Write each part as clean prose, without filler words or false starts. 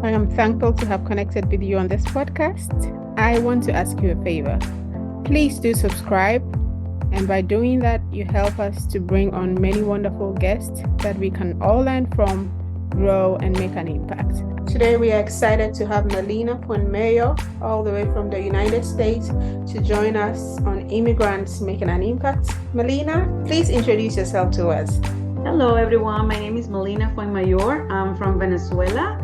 I am thankful to have connected with you on this podcast. I want to ask you a favor. Please do subscribe, and by doing that, you help us to bring on many wonderful guests that we can all learn from, grow, and make an impact. Today, we are excited to have Melina Fuenmayor, all the way from the United States, to join us on Immigrants Making an Impact. Melina, please introduce yourself to us. Hello, everyone. My name is Melina Fuenmayor. I'm from Venezuela,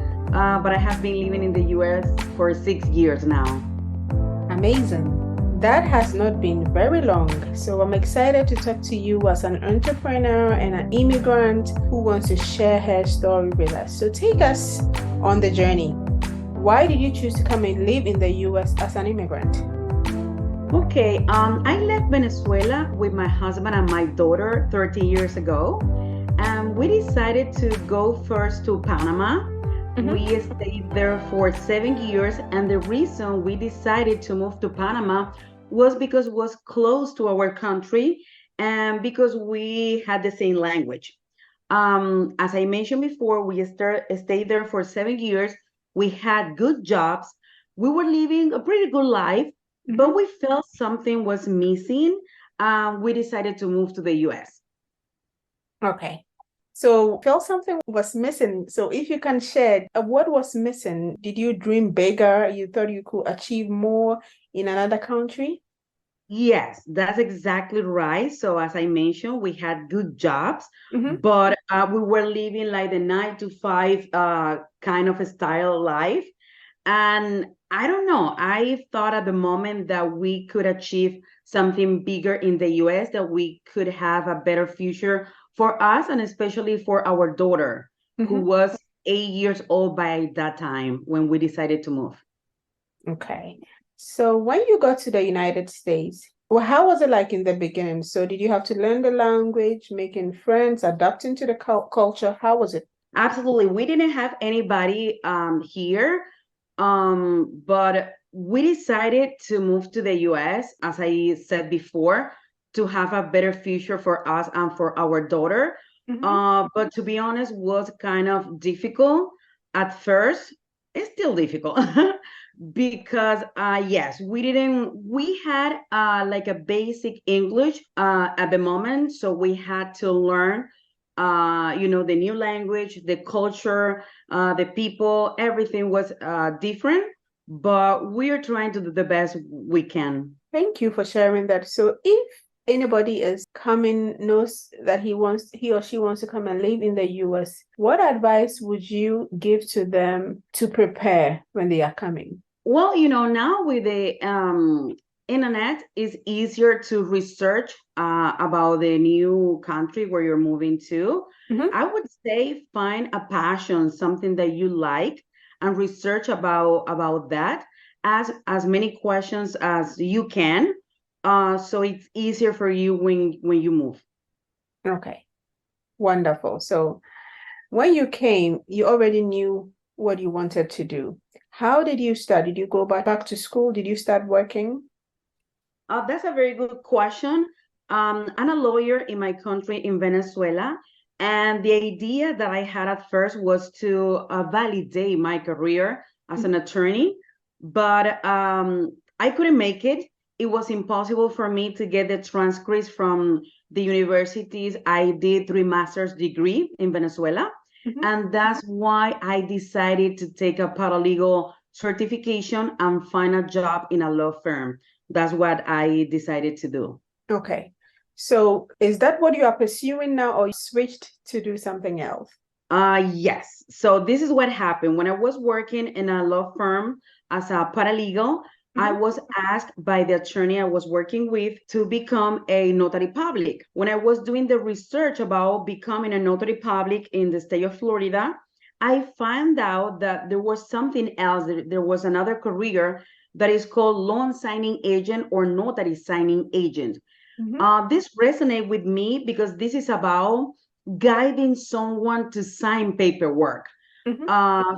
but I have been living in the U.S. for 6 years now. Amazing. That has not been very long, so I'm excited to talk to you as an entrepreneur and an immigrant who wants to share her story with us. So take us on the journey. Why did you choose to come and live in the U.S. as an immigrant? Okay, I left Venezuela with my husband and my daughter 13 years ago, and we decided to go first to Panama. We stayed there for 7 years, and the reason we decided to move to Panama was because it was close to our country and because we had the same language. As I mentioned before, we stayed there for 7 years. We had good jobs. We were living a pretty good life, but we felt something was missing. We decided to move to the US. Okay. So felt something was missing. So if you can share, what was missing? Did you dream bigger? You thought you could achieve more in another country? Yes, that's exactly right. So as I mentioned, we had good jobs, but we were living like the 9 to 5 kind of a style life. And I don't know, I thought at the moment that we could achieve something bigger in the US, that we could have a better future for us, and especially for our daughter, who was 8 years old by that time when we decided to move. Okay. So when you got to the United States, well, how was it like in the beginning? So did you have to learn the language, making friends, adapting to the culture? How was it? Absolutely. We didn't have anybody here, but we decided to move to the US, as I said before, to have a better future for us and for our daughter. But to be honest, was kind of difficult at first. It's still difficult because yes, we had like a basic English at the moment, so we had to learn the new language, the culture, the people. Everything was different, but we are trying to do the best we can. Thank you for sharing that. So if anybody is coming, knows that he or she wants to come and live in the US, what advice would you give to them to prepare when they are coming? Well, now with the internet, it's easier to research about the new country where you're moving to. I would say find a passion, something that you like, and research about that. Ask as many questions as you can, so it's easier for you when you move. Okay, wonderful. So when you came, you already knew what you wanted to do. How did you start? Did you go back to school? Did you start working? That's a very good question. I'm a lawyer in my country, in Venezuela, and the idea that I had at first was to validate my career as an attorney, but I couldn't make it. It was impossible for me to get the transcripts from the universities. I did 3 master's degree in Venezuela, and that's why I decided to take a paralegal certification and find a job in a law firm. That's what I decided to do. Okay. So is that what you are pursuing now, or you switched to do something else? Yes. So this is what happened. When I was working in a law firm as a paralegal, I was asked by the attorney I was working with to become a notary public. When I was doing the research about becoming a notary public in the state of Florida, I found out that there was something else. There was another career that is called loan signing agent or notary signing agent. This resonated with me because this is about guiding someone to sign paperwork.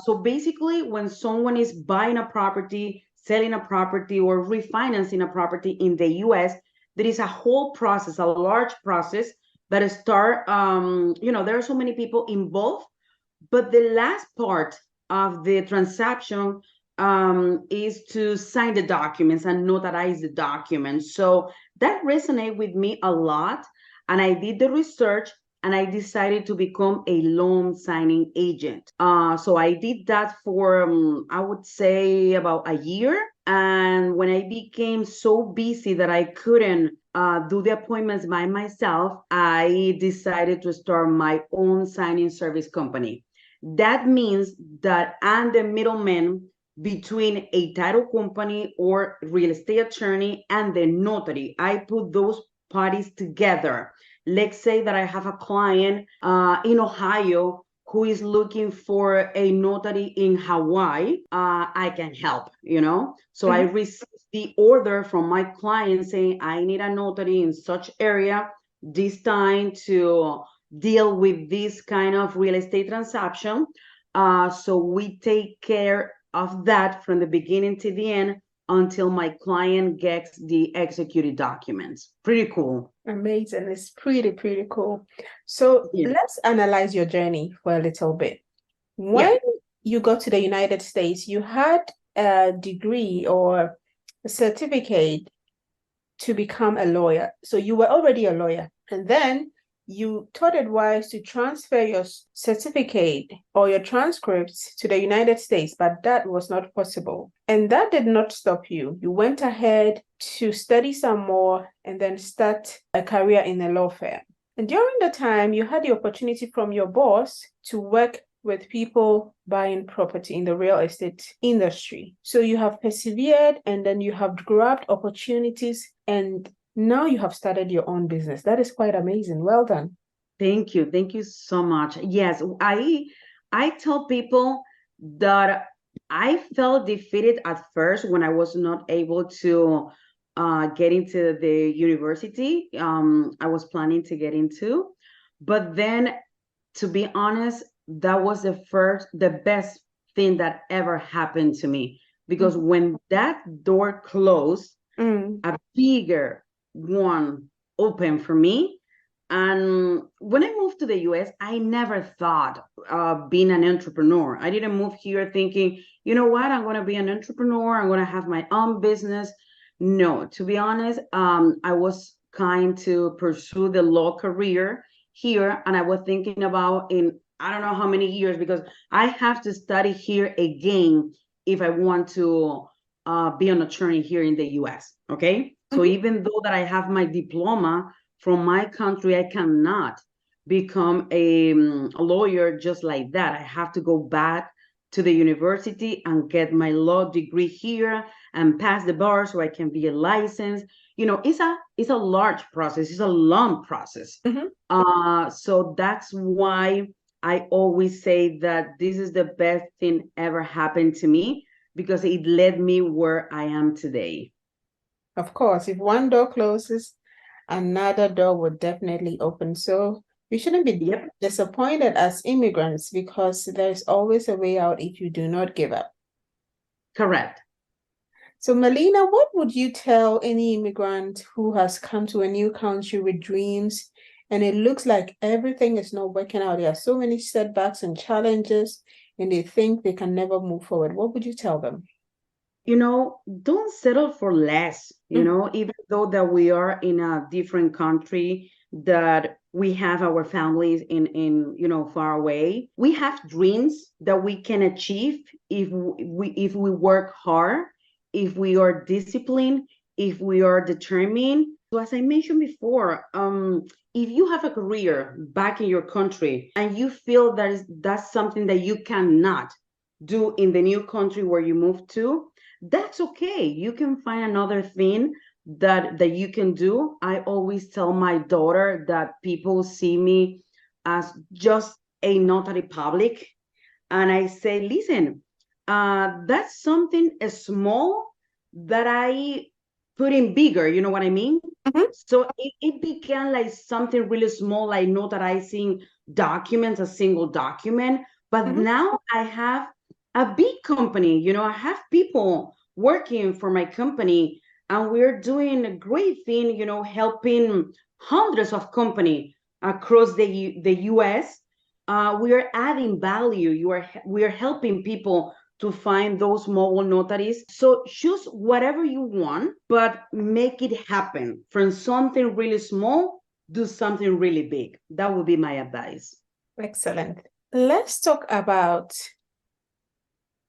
So basically, when someone is buying a property, selling a property, or refinancing a property in the US, there is a whole process, a large process that start, there are so many people involved, but the last part of the transaction is to sign the documents and notarize the documents. So that resonated with me a lot. And I did the research and I decided to become a loan signing agent. So I did that for, I would say, about a year. And when I became so busy that I couldn't do the appointments by myself, I decided to start my own signing service company. That means that I'm the middleman between a title company or real estate attorney and the notary. I put those parties together. Let's say that I have a client in Ohio who is looking for a notary in Hawaii. I can help, So I receive the order from my client saying, I need a notary in such area this time to deal with this kind of real estate transaction. So we take care of that from the beginning to the end until my client gets the executed documents. Pretty cool. Amazing. It's pretty cool. So let's analyze your journey for a little bit. When you got to the United States, you had a degree or a certificate to become a lawyer. So you were already a lawyer. And then you thought it wise to transfer your certificate or your transcripts to the United States, but that was not possible. And that did not stop you. You went ahead to study some more and then start a career in a law firm. And during the time, you had the opportunity from your boss to work with people buying property in the real estate industry. So you have persevered and then you have grabbed opportunities and now you have started your own business. That is quite amazing. Well done. Thank you. Thank you so much. Yes, I tell people that I felt defeated at first when I was not able to get into the university I was planning to get into. But then, to be honest, that was the best thing that ever happened to me. Because when that door closed, a bigger one open for me. And when I moved to the US, I never thought of being an entrepreneur. I didn't move here thinking, you know what, I'm going to be an entrepreneur. I'm going to have my own business. No, to be honest, I was kind to pursue the law career here. And I was thinking about in, I don't know how many years, because I have to study here again if I want to be an attorney here in the US. Okay. So even though that I have my diploma from my country, I cannot become a lawyer just like that. I have to go back to the university and get my law degree here and pass the bar so I can be a licensed. It's a large process. It's a long process. So that's why I always say that this is the best thing ever happened to me, because it led me where I am today. Of course, if one door closes, another door will definitely open. So we shouldn't be disappointed as immigrants, because there's always a way out if you do not give up. Correct. So Melina, what would you tell any immigrant who has come to a new country with dreams and it looks like everything is not working out? There are so many setbacks and challenges and they think they can never move forward. What would you tell them? Don't settle for less, even though that we are in a different country, that we have our families in far away. We have dreams that we can achieve if we work hard, if we are disciplined, if we are determined. So as I mentioned before, if you have a career back in your country and you feel that's something that you cannot do in the new country where you moved to, that's okay. You can find another thing that you can do. I always tell my daughter that people see me as just a notary public. And I say, listen, that's something small that I put in bigger, you know what I mean? So it began like something really small, like notarizing documents, a single document. But now I have a big company, I have people working for my company, and we're doing a great thing, helping hundreds of companies across the US we are adding value. We are helping people to find those mobile notaries. So choose whatever you want, but make it happen. From something really small, do something really big. That would be my advice. Excellent. Let's talk about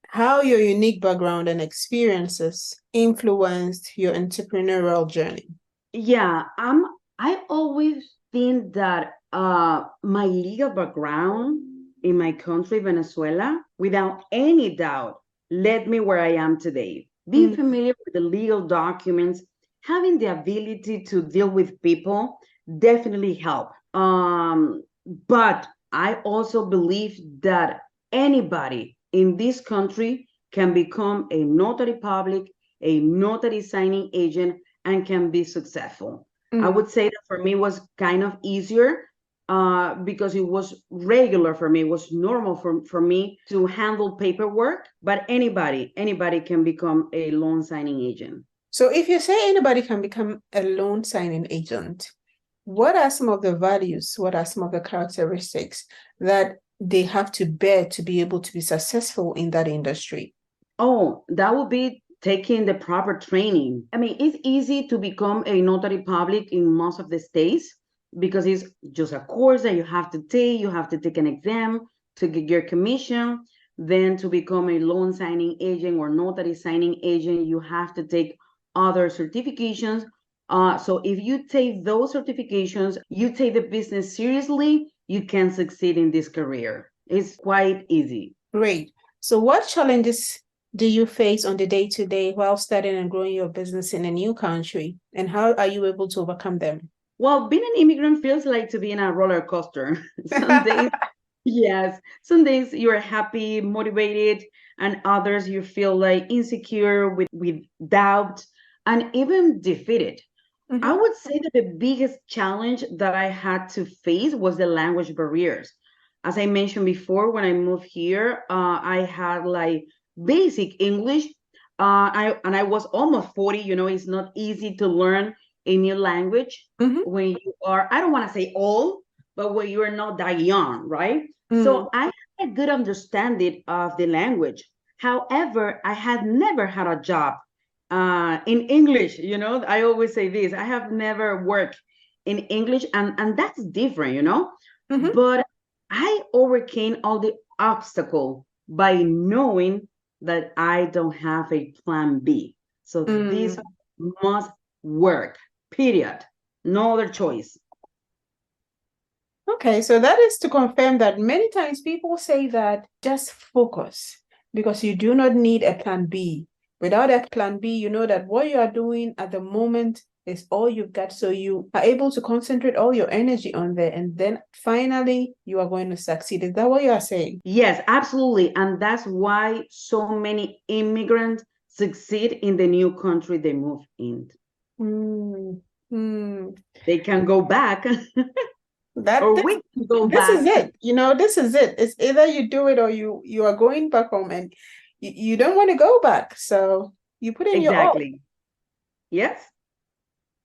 how your unique background and experiences influenced your entrepreneurial journey. Yeah, I always think that my legal background in my country, Venezuela, without any doubt, led me where I am today. Being familiar with the legal documents, having the ability to deal with people definitely help. But I also believe that anybody in this country can become a notary public, a notary signing agent, and can be successful. I would say that for me was kind of easier because it was regular for me. It was normal for me to handle paperwork, but anybody can become a loan signing agent. So if you say anybody can become a loan signing agent, what are some of the values, what are some of the characteristics that they have to bear to be able to be successful in that industry? Oh, that would be taking the proper training. I mean, it's easy to become a notary public in most of the states because it's just a course that you have to take. You have to take an exam to get your commission. Then to become a loan signing agent or notary signing agent, you have to take other certifications. So if you take those certifications, you take the business seriously, you can succeed in this career. It's quite easy. Great. So what challenges do you face on the day-to-day while starting and growing your business in a new country? And how are you able to overcome them? Well, being an immigrant feels like to be in a roller coaster. Some days, yes, some days you're happy, motivated, and others you feel like insecure with doubt and even defeated. I would say that the biggest challenge that I had to face was the language barriers. As I mentioned before, when I moved here, I had like basic English. I was almost 40. You know, it's not easy to learn a new language when you are, I don't want to say old, but when you are not that young, right? So I had a good understanding of the language. However, I had never had a job in English. You know, I always say this, I have never worked in English, and that's different, you know. But I overcame all the obstacle by knowing that I don't have a plan B. So this must work, period. No other choice. Okay, so that is to confirm that many times people say that just focus because you do not need a plan B. Without a plan B, you know that what you are doing at the moment is all you've got. So you are able to concentrate all your energy on there. And then finally, you are going to succeed. Is that what you are saying? Yes, absolutely. And that's why so many immigrants succeed in the new country they move in. They can go back. Or we can go this back. is it. You know, this is it. It's either you do it or you are going back home, and you don't want to go back. So you put in your all. Exactly. Yes.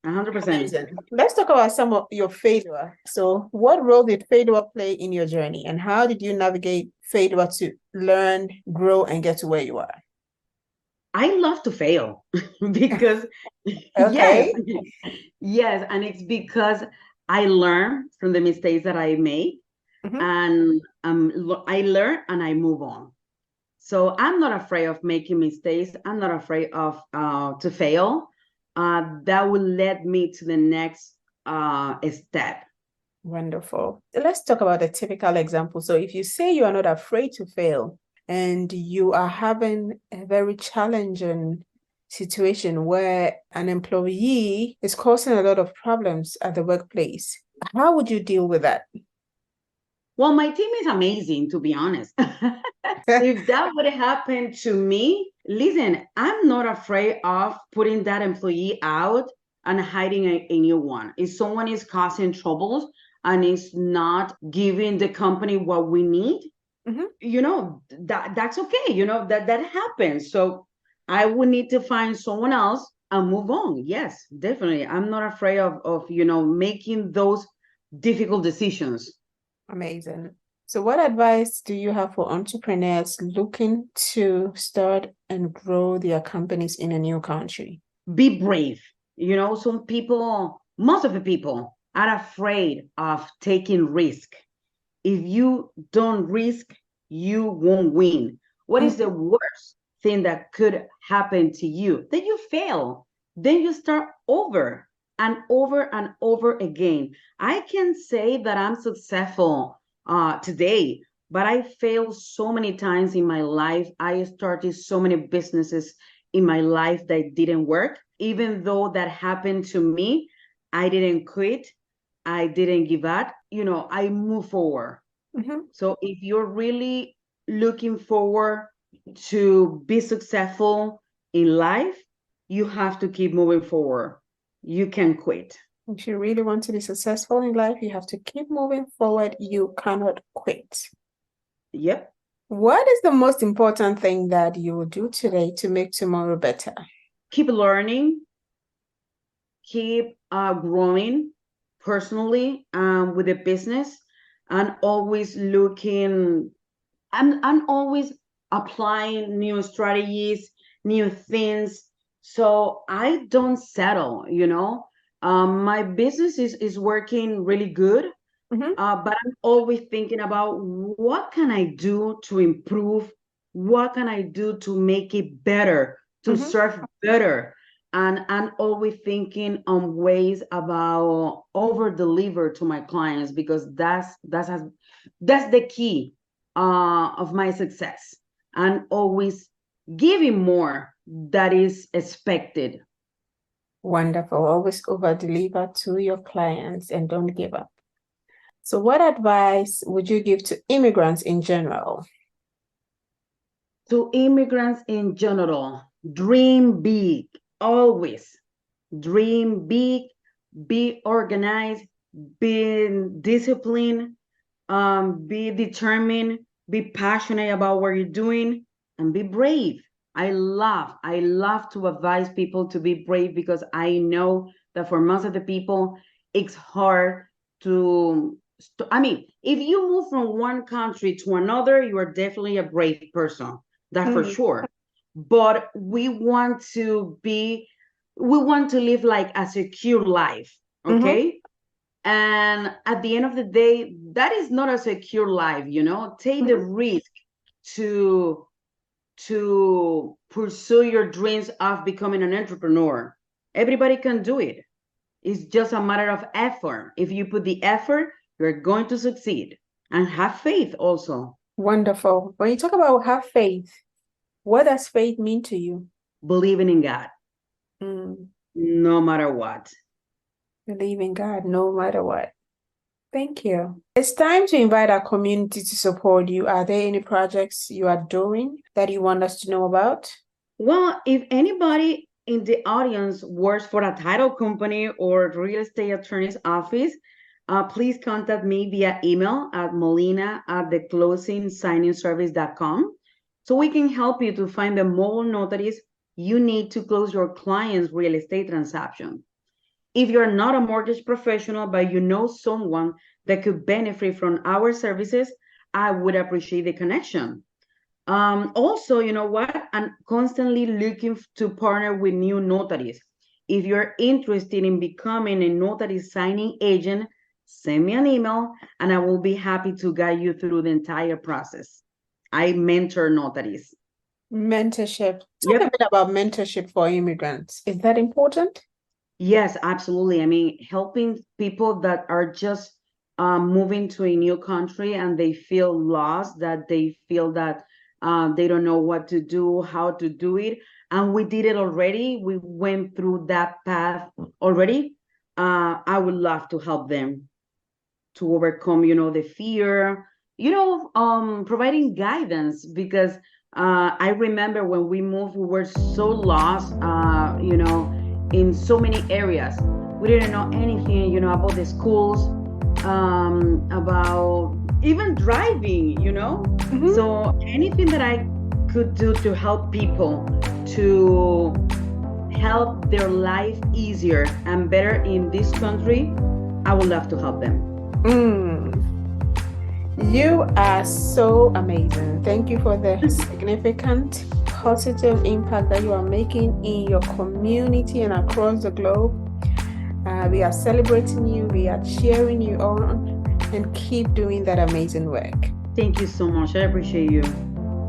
100%. Amazing. Let's talk about some of your failure. So what role did failure play in your journey, and how did you navigate failure to learn, grow, and get to where you are? I love to fail because Okay. yes, and it's because I learn from the mistakes that I make, and I learn and I move on. So I'm not afraid of making mistakes. I'm not afraid of to fail. That will lead me to the next step. Wonderful. Let's talk about a typical example. So if you say you are not afraid to fail and you are having a very challenging situation where an employee is causing a lot of problems at the workplace, how would you deal with that? Well, my team is amazing, to be honest. If that would happen to me, listen, I'm not afraid of putting that employee out and hiding a new one. If someone is causing troubles and is not giving the company what we need, you know, that's okay. You know, that happens. So I would need to find someone else and move on. Yes, definitely. I'm not afraid of you know, making those difficult decisions. Amazing. So what advice do you have for entrepreneurs looking to start and grow their companies in a new country? Be brave. Some people, most of the people are afraid of taking risk. If you don't risk, you won't win. What is the worst thing that could happen to you? Then you fail. Then you start over and over and over again. I can say that I'm successful today, but I failed so many times in my life. I started so many businesses in my life that didn't work. Even though that happened to me, I didn't quit. I didn't give up. I move forward. So if you're really looking forward to be successful in life, you have to keep moving forward. You can quit. If you really want to be successful in life, you have to keep moving forward. You cannot quit. Yep. What is the most important thing that you will do today to make tomorrow better? Keep learning, keep growing personally with the business, and always looking, I'm always applying new strategies, new things. So I don't settle, my business is working really good. But I'm always thinking about what can I do to improve? What can I do to make it better, to serve better? And I'm always thinking on ways about over deliver to my clients, because that's the key of my success. And always giving more that is expected. Wonderful. Always over deliver to your clients and don't give up. So what advice would you give to immigrants in general? To immigrants in general, dream big, always. Dream big, be organized, be disciplined, be determined, be passionate about what you're doing, and be brave. I love to advise people to be brave, because I know that for most of the people, it's hard to, if you move from one country to another, you are definitely a brave person, that's for sure. But we want to live like a secure life, okay? And at the end of the day, that is not a secure life, take the risk to pursue your dreams of becoming an entrepreneur. Everybody can do it. It's just a matter of effort. If you put the effort, you're going to succeed. And have faith also. Wonderful. When you talk about have faith, what does faith mean to you? Believing in God. No matter what. Believe in God no matter what. Thank you. It's time to invite our community to support you. Are there any projects you are doing that you want us to know about? Well, if anybody in the audience works for a title company or real estate attorney's office, please contact me via email at melina@theclosingsigningservice.com, so we can help you to find the mobile notaries you need to close your client's real estate transaction. If you're not a mortgage professional, but you know someone that could benefit from our services, I would appreciate the connection. Also, you know what? I'm constantly looking to partner with new notaries. If you're interested in becoming a notary signing agent, send me an email and I will be happy to guide you through the entire process. I mentor notaries. Mentorship. Talk a bit about mentorship for immigrants. Is that important? Yes, absolutely. Helping people that are just moving to a new country and they feel lost, that they feel that they don't know what to do, how to do it. And we did it already. We went through that path already. I would love to help them to overcome, the fear, providing guidance, because I remember when we moved, we were so lost, in so many areas. We didn't know anything, about the schools, about even driving, So anything that I could do to help people to help their life easier and better in this country, I would love to help them. You are so amazing. Thank you for the significant positive impact that you are making in your community and across the globe. We are celebrating you, we are cheering you on, and keep doing that amazing work. Thank you so much. I appreciate you.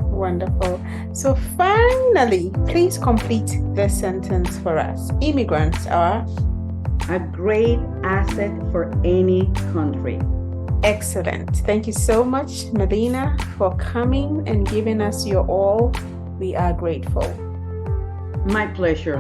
Wonderful. So finally, please complete this sentence for us. Immigrants are a great asset for any country. Excellent. Thank you so much, Melina, for coming and giving us your all. We are grateful. My pleasure.